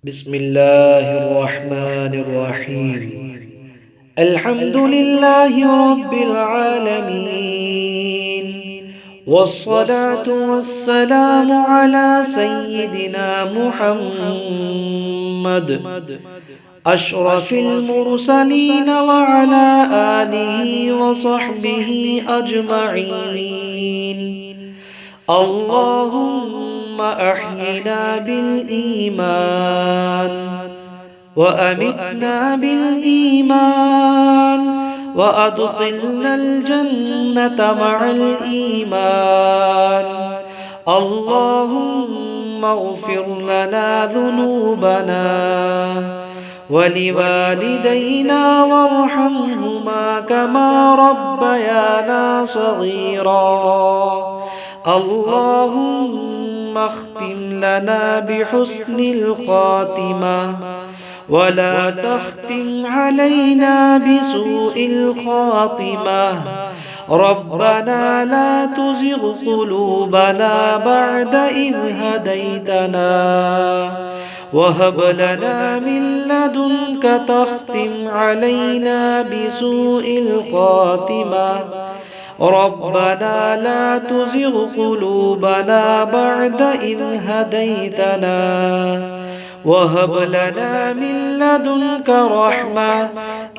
بسم الله الرحمن الرحيم. الحمد لله رب العالمين، والصلاة والسلام على سيدنا محمد أشرف المرسلين وعلى آله وصحبه أجمعين. اللهم أحينا بالإيمان وأمتنا بالإيمان وأدخلنا الجنة مع الإيمان. اللهم اغفر لنا ذنوبنا ولوالدينا وارحمهما كما ربيانا صغيرا. اللهم اختم لنا بحسن الخاتمة ولا تختم علينا بسوء الخاتمة. ربنا لا تزغ قلوبنا بعد إذ هديتنا وهب لنا من لدنك تختم علينا بسوء الخاتمة. ربنا لا تزغ قلوبنا بعد إذ هديتنا وهب لنا من لدنك رحمة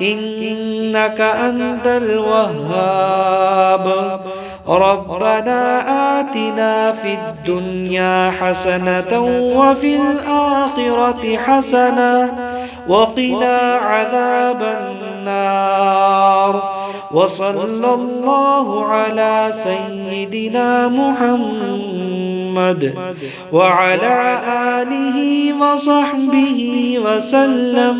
إنك أنت الوهاب. ربنا آتنا في الدنيا حسنة وفي الآخرة حسنة وقنا عذاب النار. وصلى الله على سيدنا محمد وعلى آله وصحبه وسلم،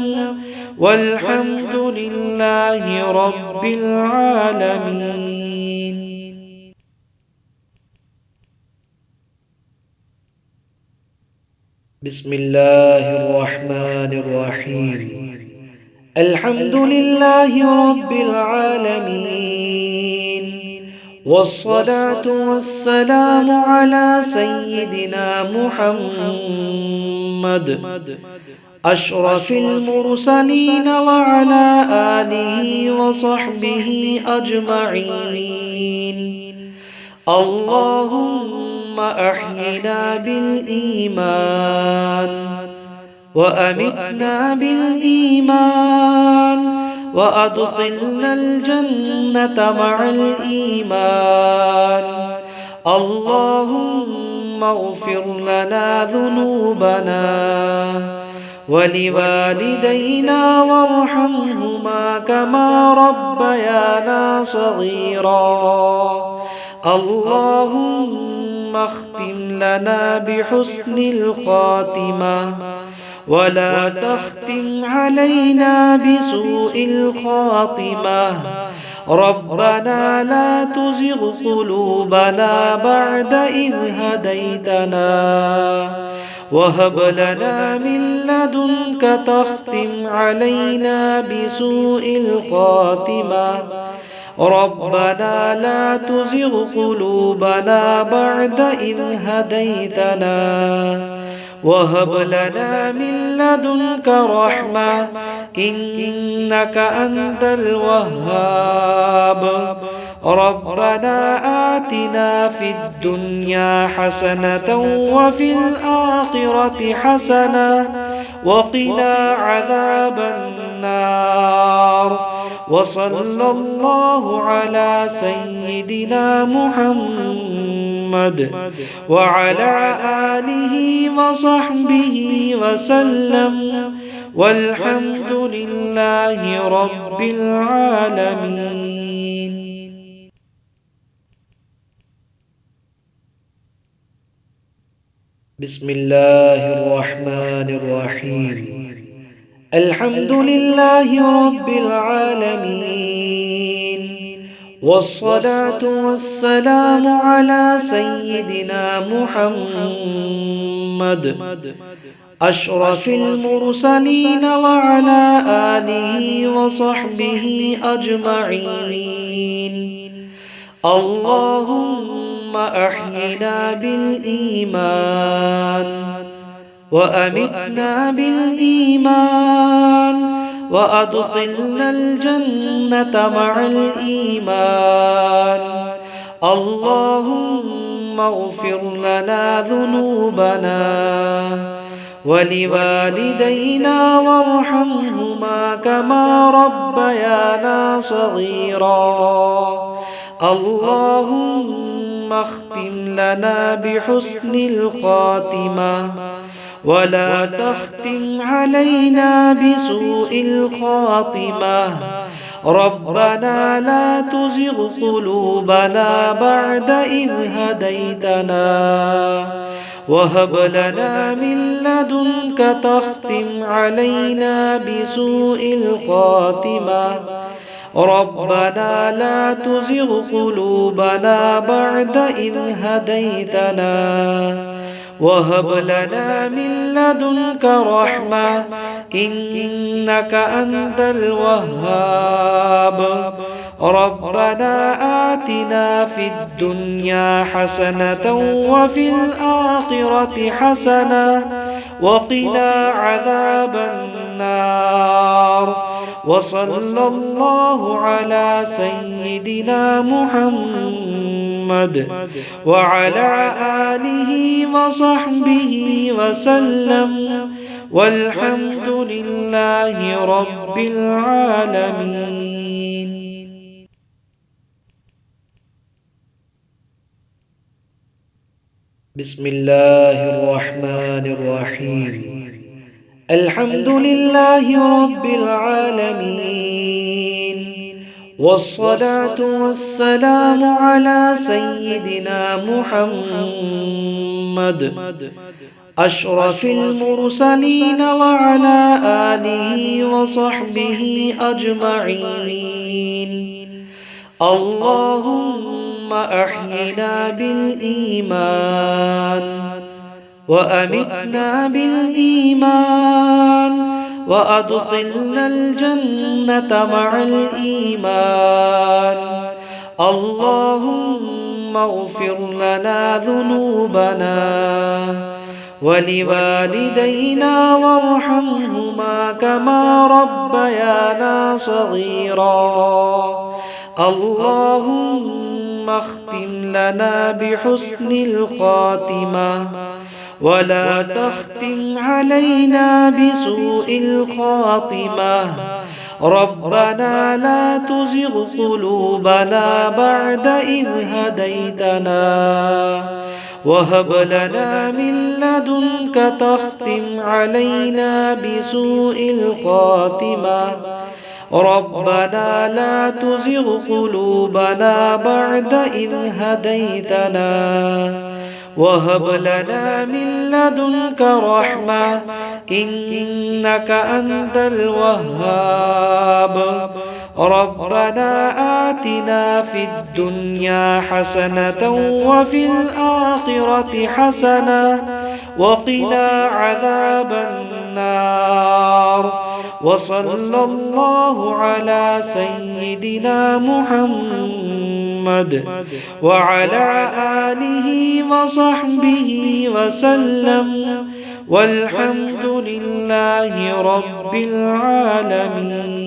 والحمد لله رب العالمين. بسم الله الرحمن الرحيم. الحمد لله رب العالمين، والصلاة والسلام على سيدنا محمد أشرف المرسلين وعلى آله وصحبه أجمعين. اللهم أحينا بالإيمان وأمتنا بالإيمان وأدخلنا الجنة مع الإيمان. اللهم اغفر لنا ذنوبنا ولوالدينا وارحمهما كما ربيانا صغيرا. اللهم اختم لنا بحسن الخاتمة ولا تختم علينا بسوء الخاتمة. ربنا لا تزغ قلوبنا بعد إذ هديتنا وهب لنا من لدنك تختم علينا بسوء الخاتمة. ربنا لا تزغ قلوبنا بعد إذ هديتنا وهب لنا من لدنك رحمة إنك أنت الوهاب. ربنا آتنا في الدنيا حسنة وفي الآخرة حسنة وقنا عذاب النار. وصلى الله على سيدنا محمد وعلى آله وصحبه وسلم، والحمد لله رب العالمين. بسم الله الرحمن الرحيم. الحمد لله رب العالمين، والصلاة والسلام على سيدنا محمد أشرف المرسلين وعلى آله وصحبه أجمعين. اللهم أحينا بالإيمان وأمتنا بالإيمان وأدخلنا الجنة مع الإيمان. اللهم اغفر لنا ذنوبنا ولوالدينا وارحمهما كما ربيانا صغيرا. اللهم اختم لنا بحسن الخاتمة ولا تختم علينا بسوء الخاتمة. ربنا لا تزغ قلوبنا بعد إذ هديتنا وهب لنا من لدنك تختم علينا بسوء الخاتمة. ربنا لا تزغ قلوبنا بعد إذ هديتنا وهب لنا من لدنك رحمة إنك أنت الوهاب. ربنا آتنا في الدنيا حسنة وفي الآخرة حسنة وقنا عذاب النار. وصلى الله على سيدنا محمد وعلى آله وصحبه وسلم والحمد لله رب العالمين. بسم الله الرحمن الرحيم. الحمد لله رب العالمين والصلاة والسلام على سيدنا محمد أشرف المرسلين وعلى آله وصحبه أجمعين. اللهم أحينا بالإيمان وأمتنا بالإيمان وأدخلنا الجنة مع الإيمان. اللهم اغفر لنا ذنوبنا ولوالدينا وارحمهما كما ربيانا صغيرا. اللهم اختم لنا بحسن الخاتمة ولا تختم علينا بسوء الخاتمة. ربنا لا تزغ قلوبنا بعد إذ هديتنا وهب لنا من لدنك تختم علينا بسوء الخاتمة. ربنا لا تزغ قلوبنا بعد إذ هديتنا وهب لنا من لدنك رحمة إنك أنت الوهاب. ربنا آتنا في الدنيا حسنة وفي الآخرة حسنة وقنا عذاب النار. وصلى الله على سيدنا محمد وعلى آله وصحبه وسلم والحمد لله رب العالمين.